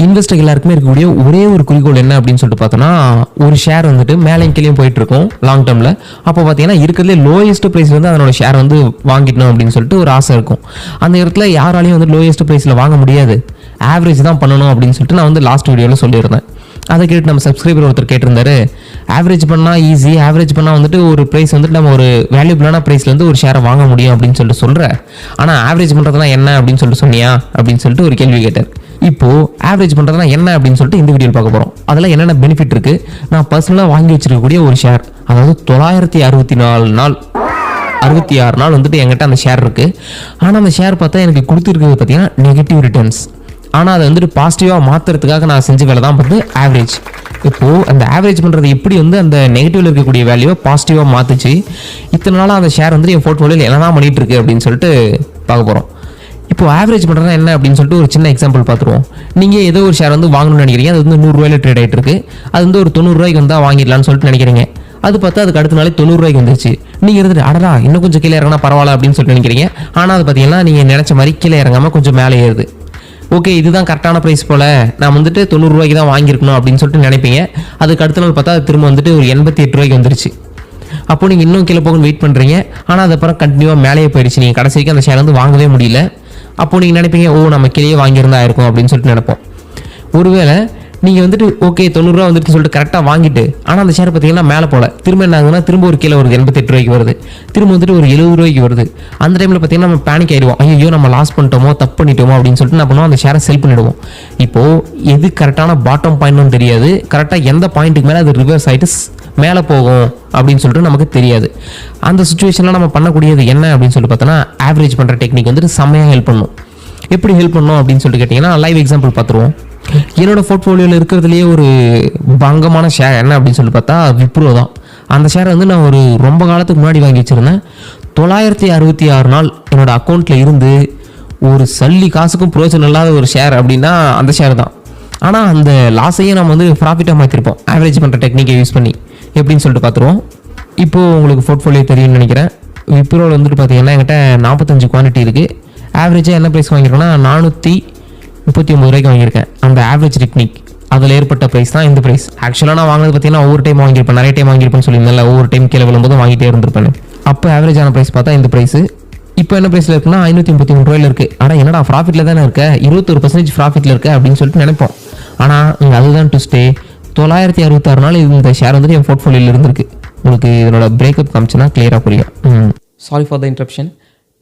Investor எல்லாருக்குமே இருக்கக்கூடிய ஒரே ஒரு குறிக்கோள் என்ன அப்படின்னு சொல்லிட்டு பார்த்தோன்னா, ஒரு ஷேர் வந்துட்டு மேலே கீழேயும் போயிட்டு இருக்கும் லாங் டேர்மில். அப்போ பார்த்தீங்கன்னா இருக்கிறதுலே லோயஸ்ட் ப்ரைஸ் வந்து அதனோட ஷேர் வந்து வாங்கிடணும் அப்படின்னு சொல்லிட்டு ஒரு ஆசை இருக்கும். அந்த இடத்துல யாராலையும் வந்து லோயஸ்ட் ப்ரைஸில் வாங்க முடியாது, ஆவரேஜ் தான் பண்ணணும் அப்படின்னு சொல்லிட்டு நான் வந்து லாஸ்ட் வீடியோவில் சொல்லியிருந்தேன். அதை கேட்டு நம்ம சப்ஸ்கிரைபர் ஒருத்தர் கேட்டிருந்தாரு, ஆவரேஜ் பண்ணால் ஈஸி, ஆவரேஜ் பண்ணால் வந்துட்டு ஒரு ப்ரைஸ் வந்துட்டு நம்ம ஒரு வேல்யூபிளான ப்ரைஸ்லேருந்து ஒரு ஷேரை வாங்க முடியும் அப்படின்னு சொல்லிட்டு சொல்கிறேன். ஆனால் ஆவரேஜ் பண்ணுறதுனா என்ன அப்படின்னு சொல்லிட்டு சொன்னியா அப்படின்னு சொல்லிட்டு ஒரு கேள்வி கேட்டார். இப்போது ஆவரேஜ் பண்ணுறதுனா என்ன அப்படின்னு சொல்லிட்டு இந்த வீடியோவில் பார்க்க போகிறோம். அதில் என்னென்ன பெனிஃபிட் இருக்குது, நான் பர்சனலாக வாங்கி வச்சிருக்கக்கூடிய ஒரு ஷேர், அதாவது 964 நாள் 66 நாள் வந்துட்டு என்கிட்ட அந்த ஷேர் இருக்குது. ஆனால் அந்த ஷேர் பார்த்தா எனக்கு கொடுத்துருக்கிறது பார்த்தீங்கன்னா நெகட்டிவ் ரிட்டர்ன்ஸ். ஆனால் அதை வந்துட்டு பாசிட்டிவாக மாற்றுறதுக்காக நான் செஞ்ச வேலை தான் வந்து ஆவரேஜ். இப்போது அந்த ஆவரேஜ் பண்ணுறது எப்படி வந்து அந்த நெகட்டிவில் இருக்கக்கூடிய வேல்யூவை பாசிட்டிவாக மாற்றுச்சு, இத்தனை நாளாக அந்த ஷேர் வந்துட்டு என் போர்ட்ஃபோலியோவில் என்ன தான் பண்ணிகிட்டு இருக்கு அப்படின்னு சொல்லிட்டு பார்க்க போகிறோம். இப்போது ஆவரேஜ் பண்ணுறதா என்ன அப்படின்னு சொல்லிட்டு ஒரு சின்ன எக்ஸாம்பிள் பார்த்துருவோம். நீங்கள் ஏதோ ஒரு ஷேர் வந்து வாங்கணும்னு நினைக்கிறீங்க, அது வந்து 100 ரூபாயில் ட்ரேட் ஆகிட்டு இருக்கு. அது வந்து ஒரு 90 ரூபாய்க்கு வந்தால் வாங்கிடலான்னு சொல்லிட்டு நினைக்கிறீங்க. அது பார்த்தா அதுக்கு அடுத்த நாளே 90 ரூபாய்க்கு வந்துருச்சு. நீங்கள் இருந்துட்டு அடடா இன்னும் கொஞ்சம் கீழே இறங்கினா பரவாயில்ல அப்படின்னு சொல்லிட்டு நினைக்கிறீங்க. ஆனால் அது பார்த்தீங்கன்னா நீங்கள் நினச்ச மாதிரி கீழே இறங்காமல் கொஞ்சம் மேலே ஏறுது. ஓகே, இதுதான் கரெக்டான ப்ரைஸ் போல், நான் வந்துட்டு 90 ரூபாய்க்கு தான் வாங்கியிருக்கணும் அப்படின்னு சொல்லிட்டு நினைப்பீங்க. அதுக்கு அடுத்த நாள் பார்த்தா அது திரும்ப வந்துட்டு ஒரு 88 ரூபாய்க்கு வந்துருச்சு. அப்போ நீங்கள் இன்னும் கீழே போகணும்னு வெயிட் பண்ணுறீங்க. ஆனால் அது அப்புறம் கண்டினியூவாக மேலேயே போயிடுச்சு. நீங்கள் கடைசி வரைக்கும் அந்த ஷேர் வந்து வாங்கவே முடியல. அப்போது நீங்கள் நினைப்பீங்க, ஓ நம்ம கீழே வாங்கியிருந்தா இருக்கும் அப்படின்னு சொல்லிட்டு நினைப்போம். ஒருவேளை நீங்கள் வந்துட்டு ஓகே 90 ரூபா வந்துட்டு சொல்லிட்டு கரெக்டாக வாங்கிட்டு, ஆனால் அந்த ஷேர் பார்த்தீங்கன்னா மேலே போல, திரும்ப என்ன ஆகுதுன்னா திரும்ப ஒரு கீழே வருது, 88 ரூபாய்க்கு வருது, திரும்ப வந்துட்டு ஒரு 70 ரூபாய்க்கு வருது. அந்த டைமில் பார்த்தீங்கன்னா நம்ம பேனிக் ஆகிடுவோம், ஐயோ நம்ம லாஸ் பண்ணிட்டோமோ தப்பு பண்ணிட்டோமோ அப்படின்னு சொல்லிட்டு என்ன பண்ணுவோம், அந்த ஷேரை செல் பண்ணிவிடுவோம். இப்போது எது கரெக்டான பாட்டம் பாயிண்ட்னு தெரியாது, கரெக்டாக எந்த பாயிண்ட்டுக்கு மேலே அது ரிவர்ஸ் ஆகிட்டு மேலே போகும் அப்படின்னு சொல்லிட்டு நமக்கு தெரியாது. அந்த சுச்சுவேஷனில் நம்ம பண்ணக்கூடியது என்ன அப்படின்னு சொல்லிட்டு பார்த்தோன்னா, ஆவரேஜ் பண்ணுற டெக்னிக் வந்துட்டு செம்மையாக ஹெல்ப் பண்ணும். எப்படி ஹெல்ப் பண்ணணும் அப்படின்னு சொல்லிட்டு கேட்டிங்கன்னா, லைவ் எக்ஸாம்பிள் பார்த்துருவோம். என்னோட போர்ட்ஃபோலியோவில் இருக்கிறதுலேயே ஒரு பங்கமான ஷேர் என்ன அப்படின்னு சொல்லி பார்த்தா விப்ரோ தான். அந்த ஷேரை வந்து நான் ஒரு ரொம்ப காலத்துக்கு முன்னாடி வாங்கி வச்சுருந்தேன். 966 நாள் என்னோட அக்கௌண்ட்டில் இருந்து ஒரு சல்லி காசுக்கும் பிரயோஜனம் இல்லாத ஒரு ஷேர் அப்படின்னா அந்த ஷேர் தான். ஆனால் அந்த லாஸையும் நம்ம வந்து ப்ராஃபிட்டாக மாற்றிருப்போம் ஆவரேஜ் பண்ணுற டெக்னிக்கை யூஸ் பண்ணி. எப்படின்னு சொல்லிட்டு பார்த்துருவோம். இப்போது உங்களுக்கு போர்ட்ஃபோலியோ தெரியும்னு நினைக்கிறேன். விப்ரோவில் வந்துட்டு பார்த்தீங்கன்னா என்கிட்ட 45 குவான்டிட்டி இருக்குது. ஆவரேஜாக என்ன ப்ரைஸ் வாங்கியிருக்கேன்னா 439 ரூபாய்க்கு வாங்கியிருக்கேன். அந்த ஆவரேஜ் டெக்னிக் அதில் ஏற்பட்ட ப்ரைஸ் தான் இந்த ப்ரைஸ். ஆக்சுவலாக நான் வாங்கினது பார்த்தீங்கன்னா ஒவ்வொரு டைம் வாங்கியிருப்பேன், நிறைய டைம் வாங்கியிருப்பேன்னு சொல்லியிருந்தேன்ல, ஒவ்வொரு டைம் கீழே விழும்போது வாங்கிட்டே இருந்திருப்பேன். அப்போ ஆவரேஜான ப்ரைஸ் பார்த்தா இந்த ப்ரைஸ். இப்போ என்ன ப்ரைஸில் இருக்குன்னா 533 ரூபாயில் இருக்குது. ஆனால் என்னடா ப்ராஃபிட்டில் தானே இருக்க, 21% ப்ராஃபிட்டில் இருக்க அப்படின்னு சொல்லிட்டு நினைப்போம். ஆனால் இங்கே அதுதான் ட்விஸ்டே. 966 நாள் இந்த ஷேர் வந்துட்டு என் போர்ட்ஃபோலியோவில் இருந்திருக்கு. உங்களுக்கு இதனோட பிரேக்கப் காமிச்சுன்னா கிளியராக புரியும். Sorry for the interruption.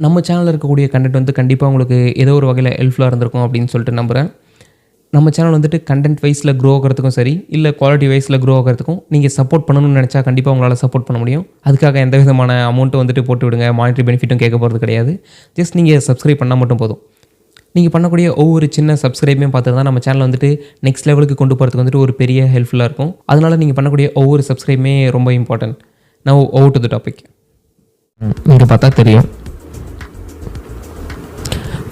நம்ம சேனலில் இருக்கக்கூடிய கண்டென்ட் வந்து கண்டிப்பாக உங்களுக்கு ஏதோ ஒரு வகையில் ஹெல்ப்ஃபுல்லாக இருந்திருக்கும் அப்படின்னு சொல்லிட்டு நம்புகிறேன். நம்ம சேனல் வந்துட்டு கண்டென்ட் வைஸில் க்ரோ ஆகிறதுக்கும் சரி, இல்லை குவாலிட்டி வைஸில் க்ரோ ஆகிறதுக்கும் நீங்கள் சப்போர்ட் பண்ணணும்னு நினச்சா கண்டிப்பாக உங்களால் சப்போர்ட் பண்ண முடியும். அதுக்காக எந்த விதமான அமௌண்ட்டும் வந்துட்டு போட்டு விடுங்க, மானிட்டரி பெனிஃபிட்டும் கேட்க போகிறது கிடையாது. ஜஸ்ட் நீங்கள் சப்ஸ்கிரைப் பண்ணால் மட்டும் போதும். நீங்கள் பண்ணக்கூடிய ஒவ்வொரு சின்ன சப்ஸ்கிரைபையும் பார்த்து தான் நம்ம சேனல் வந்துட்டு நெக்ஸ்ட் லெவலுக்கு கொண்டு போகிறதுக்கு வந்துட்டு ஒரு பெரிய ஹெல்ப்ஃபுல்லாக இருக்கும். அதனால் நீங்கள் பண்ணக்கூடிய ஒவ்வொரு சப்ஸ்கிரைபுமே ரொம்ப இம்பார்ட்டன்ட். நான் ஓவர் டு த டாபிக். இங்கே பார்த்தா தெரியும்.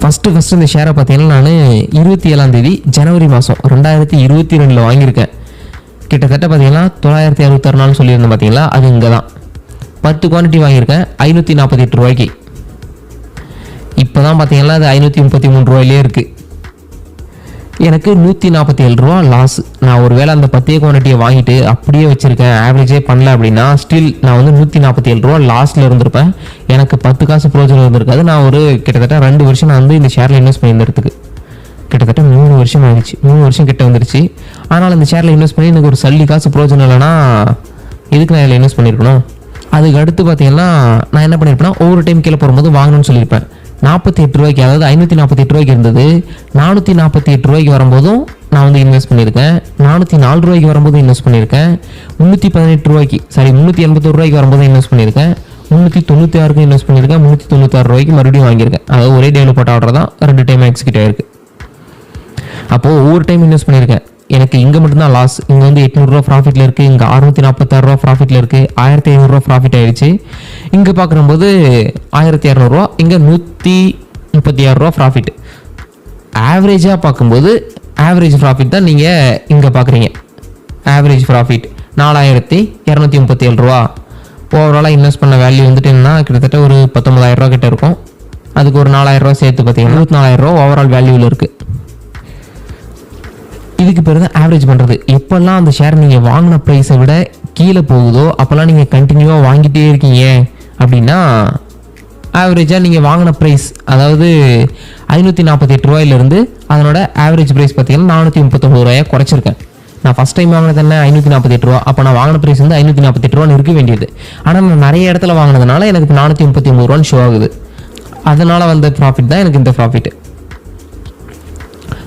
ஃபஸ்ட்டு இந்த ஷேரை பார்த்தீங்கன்னா நான் 27ஆம் தேதி ஜனவரி மாதம் 2022 வாங்கியிருக்கேன். கிட்டத்தட்ட பார்த்தீங்கன்னா 966 நாள்னு சொல்லியிருந்தேன் பார்த்தீங்களா, அது இங்கே தான் 10 குவான்டிட்டி வாங்கியிருக்கேன் 548 ரூபாய்க்கு. இப்போ தான் பார்த்தீங்கன்னா அது 533 ரூபாயிலே இருக்குது. எனக்கு 147 ரூபா லாஸ். நான் ஒரு வேளை அந்த 10 குவான்டிட்டியை வாங்கிட்டு அப்படியே வச்சுருக்கேன், ஆவரேஜே பண்ணல அப்படின்னா ஸ்டில் நான் வந்து 147 ரூபா லாஸில் இருந்திருப்பேன். எனக்கு 10 காசு பிரோஜனம் இருந்திருக்காது. நான் ஒரு கிட்டத்தட்ட 2 வருஷம் நான் வந்து இந்த ஷேரில் இன்வெஸ்ட் பண்ணியிருந்ததுக்கு கிட்டத்தட்ட 3 வருஷம் ஆகிடுச்சு. 3 வருஷம் கிட்ட வந்துருச்சு. ஆனால் இந்த ஷேரில் இன்வெஸ்ட் பண்ணி எனக்கு ஒரு சல்லி காசு பிரோஜனம் இல்லைன்னா எதுக்கு நான் இதில் இன்வெஸ்ட் பண்ணியிருக்கணும். அதுக்கு அடுத்து பார்த்தீங்கன்னா நான் என்ன பண்ணியிருப்பேன்னா ஒவ்வொரு டைம் கீழே போகும்போது வாங்கணும்னு சொல்லியிருப்பேன். 48 ரூபாய்க்கு, அதாவது 548 ரூபாய்க்கு இருந்தது. 448 ரூபாய்க்கு வரும்போதும் நான் வந்து இன்வெஸ்ட் பண்ணியிருக்கேன். 404 ரூபாய்க்கு வரும்போது இன்வெஸ்ட் பண்ணியிருக்கேன். 318 ரூபாய்க்கு 381 ரூபாய்க்கு வரும்போது இன்வெஸ்ட் பண்ணியிருக்கேன். 396க்கு இன்வெஸ்ட் பண்ணியிருக்கேன். 396 ரூபாய்க்கு மறுபடியும் வாங்கியிருக்கேன். அதாவது ஒரே டேவில் போட்ட ஆர்டர் தான் 2 டைம் எக்ஸிக்யூட் ஆகிருக்கு. அப்போது ஒவ்வொரு டைம் இன்வெஸ்ட் பண்ணியிருக்கேன். எனக்கு இங்கே மட்டும்தான் லாஸ். இங்கே வந்து 800 ரூபா ப்ராஃபிட்டில் இருக்குது, இங்கே 646 ரூபா ப்ராஃபிட்டில் இருக்குது, 1500 ரூபா ப்ராஃபிட் ஆகிடுச்சு. இங்கே பார்க்கும்போது 1200 ரூபா, இங்கே 136 ரூபா ப்ராஃபிட். ஆவரேஜாக பார்க்கும்போது ஆவரேஜ் ப்ராஃபிட் தான் நீங்கள் இங்கே பார்க்குறீங்க. ஆவரேஜ் ப்ராஃபிட் 4237 ரூபா. ஓவராலாக இன்வெஸ்ட் பண்ண வேல்யூ வந்துட்டு என்னன்னா கிட்டத்தட்ட ஒரு 19000 ரூபா கிட்ட இருக்கும். அதுக்கு ஒரு 4000 ரூபா சேர்த்து பார்த்தீங்கன்னா 24,000 ரூபா ஓவரால் வேல்யூவில் இருக்குது. இதுக்கு பேர் தான் ஆவரேஜ் பண்ணுறது. எப்போல்லாம் அந்த ஷேர் நீங்கள் வாங்கின ப்ரைஸை விட கீழே போகுதோ அப்போல்லாம் நீங்கள் கண்டினியூவாக வாங்கிட்டே இருக்கீங்க அப்படின்னா ஆவரேஜாக நீங்கள் வாங்கின ப்ரைஸ், அதாவது 548 ரூபாயிலிருந்து அதனோட ஆவரேஜ் ப்ரைஸ் பார்த்தீங்கன்னா 439 ரூபாயாக குறைச்சிருக்கேன். நான் ஃபஸ்ட் டைம் வாங்கினது என்ன 548 ரூபா, அப்போ நான் வாங்கின ப்ரைஸ் வந்து 548 ரூபான்னு இருக்க வேண்டியது. ஆனால் நான் நிறைய இடத்துல வாங்கினதுனால எனக்கு 439 ரூபான்னு ஷோ ஆகுது. அதனால் வந்த ப்ராஃபிட் தான் எனக்கு இந்த ப்ராஃபிட்.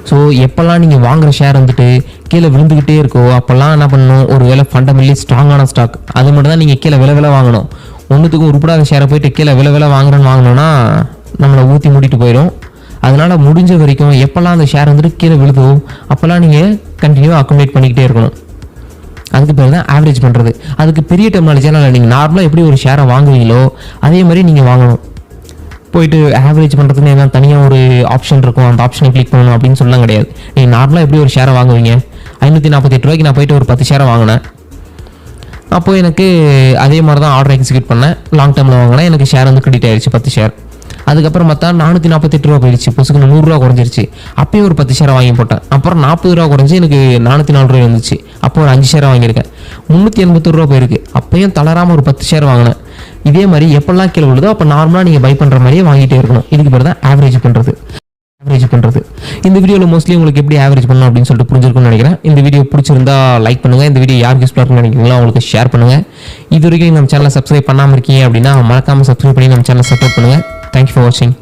ஸோ எப்போல்லாம் நீங்கள் வாங்குகிற ஷேர் வந்துட்டு கீழே விழுந்துக்கிட்டே இருக்கோ அப்போல்லாம் என்ன பண்ணணும், ஒரு வேலை ஃபண்டமெண்டலி ஸ்ட்ராங்கான ஸ்டாக் அது மட்டும் தான் நீங்கள் கீழே விலை வாங்கணும். ஒன்றுத்துக்கும் உருப்படாத ஷேரை போயிட்டு கீழே விலை வாங்கினோன்னா நம்மளை ஊற்றி மூடிட்டு போயிடும். அதனால் முடிஞ்ச வரைக்கும் எப்போல்லாம் அந்த ஷேர் வந்துட்டு கீழே விழுதோ அப்போல்லாம் நீங்கள் கண்டினியூவாக அக்குமுலேட் பண்ணிக்கிட்டே இருக்கணும். அதுக்கு பேர் தான் ஆவரேஜ் பண்ணுறது. அதுக்கு பெரிய டெக்னாலஜியால் நீங்கள் நார்மலாக எப்படி ஒரு ஷேரை வாங்குவீங்களோ அதே மாதிரி நீங்கள் வாங்கணும். போயிட்டு ஆவரேஜ் பண்ணுறதுன்னு என்ன தனியாக ஒரு ஆப்ஷன் இருக்கும், அந்த ஆப்ஷனை கிளிக் பண்ணணும் அப்படின்னு சொல்லலாம் கிடையாது. நீங்கள் நார்மலாக எப்படி ஒரு ஷேரை வாங்குவீங்க, 548 ரூபாய்க்கு நான் போயிட்டு ஒரு 10 ஷேரை வாங்கினேன். அப்போது எனக்கு அதே மாதிரி தான் ஆர்டர் எக்ஸிக்யூட் பண்ணேன். லாங் டேர்மில் வாங்கினேன், எனக்கு ஷேர் வந்து கிரெடிட் ஆயிடுச்சு 10 ஷேர். அதுக்கப்புறம் பார்த்தா 448 ரூபா போயிடுச்சு, புதுசுக்கு 100 ரூபா குறைஞ்சிருச்சு. அப்பயும் ஒரு 10 ஷேரை வாங்கி போட்டேன். அப்புறம் 40 ரூபா குறைஞ்சி எனக்கு 404 ரூபா இருந்துச்சு. அப்போ ஒரு 5 ஷேரை வாங்கியிருக்கேன், 381 ரூபா போயிருக்கு. அப்பயும் தளராமல் ஒரு 10 ஷேர் வாங்கினேன். இதே மாதிரி எப்பெல்லாம் கீழே விழுதோ அப்போ நார்மலாக நீங்கள் பை பண்ணுற மாதிரியே வாங்கிட்டே இருக்கணும். இதுக்கு பேர் தான் ஆவரேஜ் பண்ணுறது. இந்த வீடியோவில் மோஸ்ட்லி உங்களுக்கு எப்படி ஆவரேஜ் பண்ணணும் அப்படின்னு சொல்லிட்டு புரிஞ்சிருக்கும்னு நினைக்கிறேன். இந்த வீடியோ பிடிச்சிருந்தா லைக் பண்ணுங்கள். இந்த வீடியோ யாருக்கு யூஸ்ஃபுல்லாக இருக்குன்னு நினைக்கிறீங்களோ அவங்களுக்கு ஷேர் பண்ணுங்கள். இது வரைக்கும் நம்ம சேனலை சப்ஸ்கிரைப் பண்ணாமல் இருக்கீங்க அப்படின்னா மறக்காமல் சப்ஸ்கிரைப் பண்ணி நம்ம சேனலை சப்போர்ட் பண்ணுங்கள். தேங்க்யூ ஃபார் வாட்சிங்.